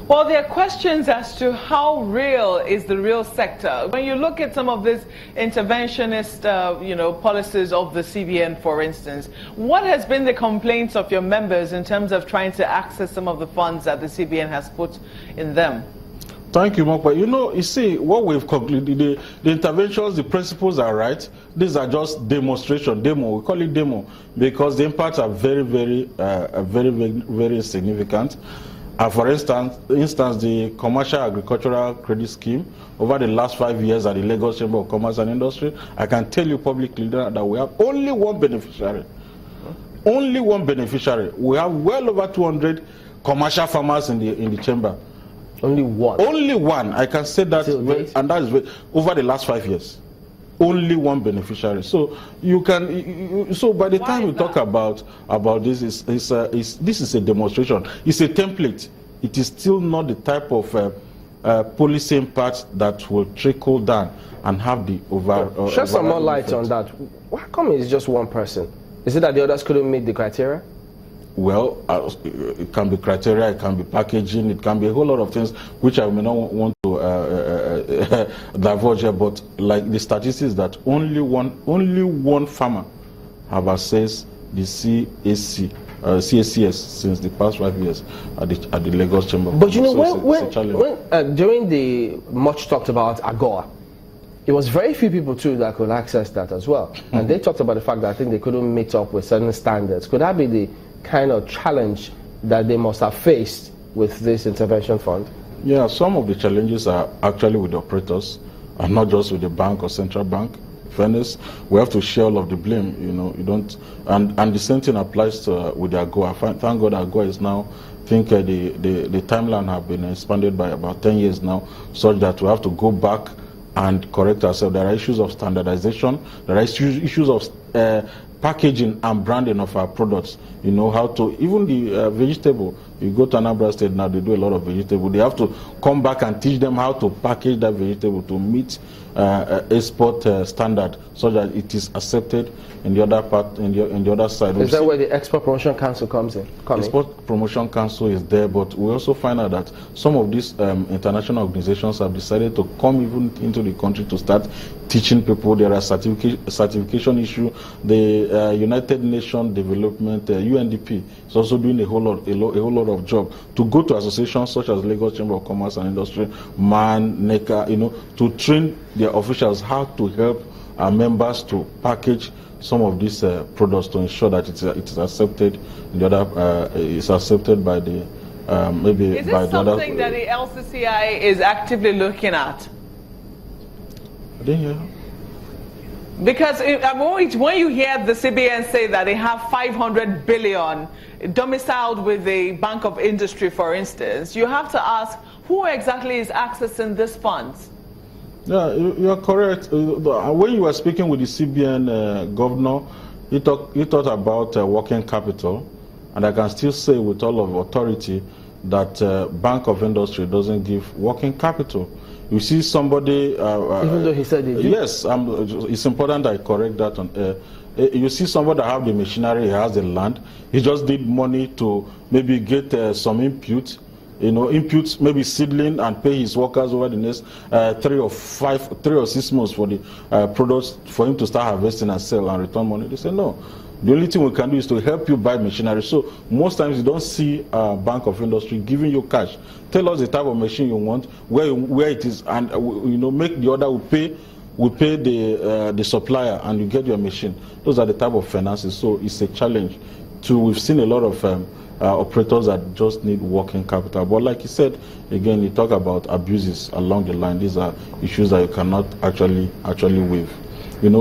Well, there are questions as to how real is the real sector. When you look at some of these interventionist, policies of the CBN, for instance, what has been the complaints of your members in terms of trying to access some of the funds that the CBN has put in them? Thank you, Mokpa. You see, what we've concluded, the interventions, the principles are right. These are just demonstration, demo. We call it demo because the impacts are very, very significant. For instance, the Commercial Agricultural Credit Scheme, over the last 5 years at the Lagos Chamber of Commerce and Industry, I can tell you publicly that we have only one beneficiary. Only one beneficiary. We have well over 200 commercial farmers in the chamber. Only one? Only one. I can say that, and that is over the last 5 years. Only one beneficiary. So you can. So by the time we talk about this, this is a demonstration. It's a template. It is still not the type of policy impact that will trickle down and have the over. Shed some more light on that. Why come it's just one person? Is it that the others couldn't meet the criteria? Well, it can be criteria, it can be packaging, it can be a whole lot of things which I may not want to divulge here, but like the statistics that only one farmer have accessed the CACS since the past 5 years at the Lagos Chamber. But you know, when during the much talked about AGOA, it was very few people too that could access that as well. And they talked about the fact that I think they couldn't meet up with certain standards. Could that be the kind of challenge that they must have faced with this intervention fund? Yeah, some of the challenges are actually with the operators and not just with the bank or central bank. Fairness, we have to share all of the blame. You don't, and the same thing applies to with the AGOA. Thank God AGOA is now, I think the timeline have been expanded by about 10 years now, such that we have to go back and correct ourselves. There are issues of standardization. There are issues of packaging and branding of our products. You know how to, even the vegetable, you go to Anambra State now, they do a lot of vegetable. They have to come back and teach them how to package that vegetable to meet export standard so that it is accepted in the other part, in the other side. Is that where the Export Promotion Council comes in? Export Promotion Council is there, but we also find out that some of these international organizations have decided to come even into the country to start teaching people. There are certification issue. The United Nations Development, UNDP, is also doing a whole lot of job to go to associations such as Lagos Chamber of Commerce and Industry, MAN, NECA, to train their officials how to help our members to package some of these products to ensure that it is accepted. The other is accepted by the maybe is by it the other. Something that the LCCI is actively looking at? I didn't hear. Because when you hear the CBN say that they have 500 billion domiciled with the Bank of Industry, for instance, you have to ask who exactly is accessing these funds. Yeah, you are correct. When you were speaking with the CBN governor, he talked about working capital, and I can still say with all of authority that Bank of Industry doesn't give working capital. You see somebody... even though he said it. Yes, it's important I correct that on air. You see somebody that have the machinery, he has the land, he just need money to maybe get some input, inputs, maybe seedling, and pay his workers over the next 3 or 6 months for the products for him to start harvesting and sell and return money. They say no. The only thing we can do is to help you buy machinery. So most times you don't see Bank of Industry giving you cash. Tell us the type of machine you want, where it is, and make the order. We pay the supplier, and you get your machine. Those are the type of finances. So it's a challenge. We've seen a lot of operators that just need working capital. But like you said, again, you talk about abuses along the line. These are issues that you cannot actually waive.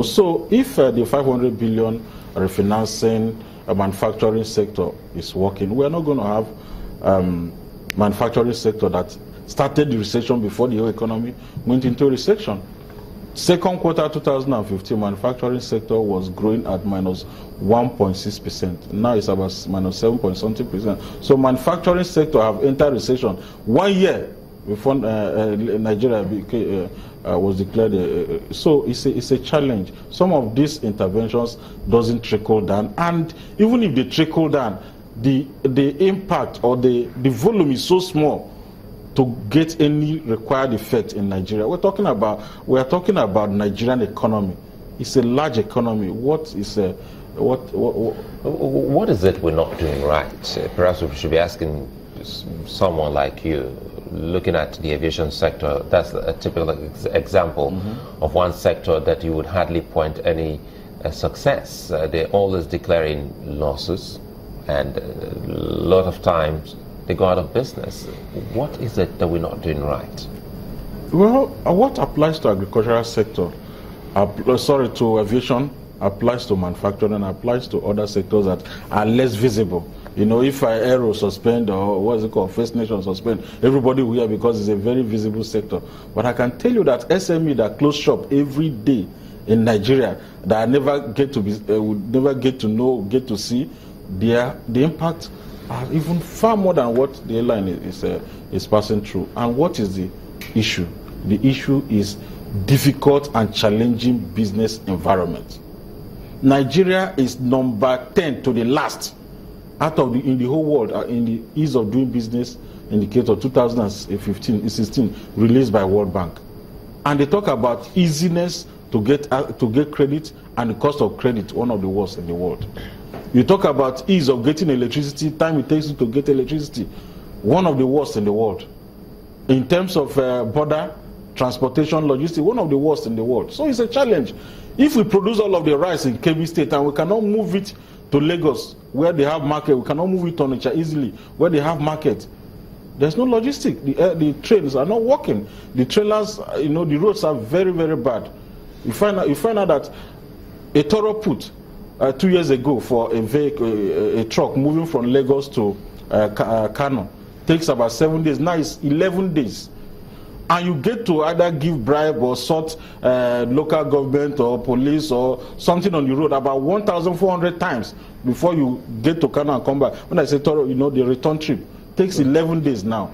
So if the 500 billion refinancing a manufacturing sector is working, we are not going to have manufacturing sector that started the recession before the whole economy went into recession. Second quarter 2015, manufacturing sector was growing at minus 1.6%. Now it's about minus 7.something%. So manufacturing sector have entered recession 1 year before Nigeria was declared. So it's a challenge. Some of these interventions doesn't trickle down, and even if they trickle down, the impact or the volume is so small to get any required effect in Nigeria. We are talking about Nigerian economy. It's a large economy. What is it we're not doing right? Perhaps we should be asking someone like you, looking at the aviation sector. That's a typical example of one sector that you would hardly point any success. They're always declaring losses, and a lot of times they go out of business. What is it that we're not doing right? Well, what applies to agricultural sector, to aviation, applies to manufacturing, applies to other sectors that are less visible. You know, if Aero suspend, or what is it called, First Nation suspend, everybody will hear because it's a very visible sector. But I can tell you that SME that close shop every day in Nigeria, that I never get to would never get to know, get to see, the impact are even far more than what the airline is passing through. And what is the issue? The issue is difficult and challenging business environment. Nigeria is number 10 to the last in the whole world in the ease of doing business indicator 2016 released by World Bank, and they talk about easiness to get credit and the cost of credit, one of the worst in the world. You talk about ease of getting electricity, time it takes you to get electricity, one of the worst in the world. In terms of border transportation, logistics, one of the worst in the world. So it's a challenge. If we produce all of the rice in Kebbi State and we cannot move it to Lagos where they have market, we cannot move it to Onitsha easily where they have market, there's no logistics. The trains are not working. The trailers, the roads are very, very bad. You find out that a Toro put 2 years ago for a vehicle, a truck moving from Lagos to Kano takes about 7 days. Now it's 11 days. And you get to either give bribe or sort local government or police or something on the road about 1,400 times before you get to Kano and come back. When I say Toro, the return trip takes 11 days now.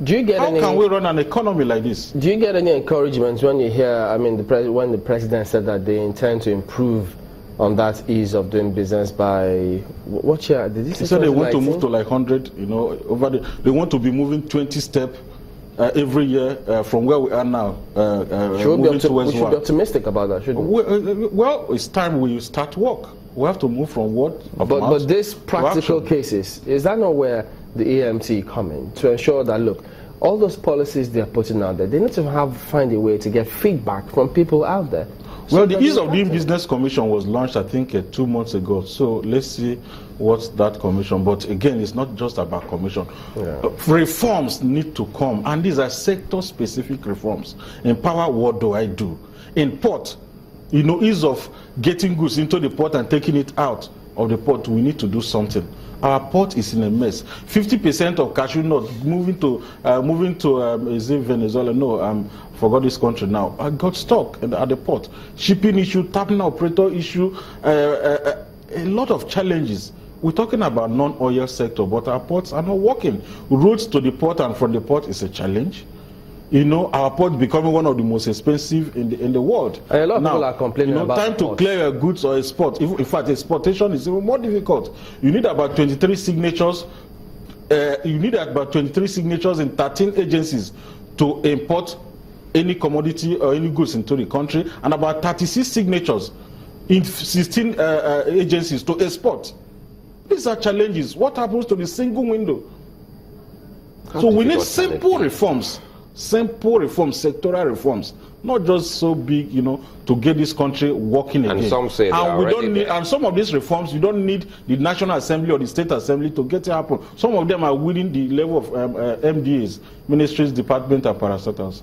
Do you get How can we run an economy like this? Do you get any encouragement when you hear, when the president said that they intend to improve on that ease of doing business by what year? Did he said they want to move to like 100, they want to be moving 20 steps every year from where we are now. We should be optimistic about that, shouldn't we? Well, it's time we start work. We have to move from what? But these practical cases, is that not where the AMT come in to ensure that, look, all those policies they're putting out there, they need to find a way to get feedback from people out there. Well, the Ease of Doing Business Commission was launched, I think, 2 months ago. So let's see what's that commission. But again, it's not just about commission. Yeah. Reforms need to come, and these are sector-specific reforms. In power, what do I do? In port, ease of getting goods into the port and taking it out of the port, we need to do something. Our port is in a mess. 50% of cashew nuts moving to is it Venezuela? No, forgot this country now. I got stuck at the port. Shipping issue, terminal operator issue, a lot of challenges. We're talking about non-oil sector, but our ports are not working. Roads to the port and from the port is a challenge. Our port becoming one of the most expensive in the world. And a lot of people are complaining about time to clear your goods or export. In fact, exportation is even more difficult. You need about 23 signatures. In 13 agencies to import any commodity or any goods into the country, and about 36 signatures in 16 agencies to export. These are challenges. What happens to the single window? So we need simple reforms. Simple reforms, sectoral reforms, not just so big, to get this country working again. And some say and some of these reforms, you don't need the National Assembly or the State Assembly to get it happen. Some of them are within the level of MDAs, ministries, departments, and parastatals.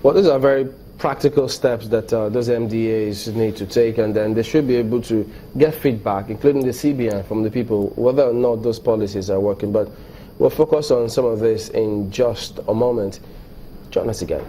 Well, these are very practical steps that those MDAs need to take, and then they should be able to get feedback, including the CBN, from the people, whether or not those policies are working. But we'll focus on some of this in just a moment. Join us again.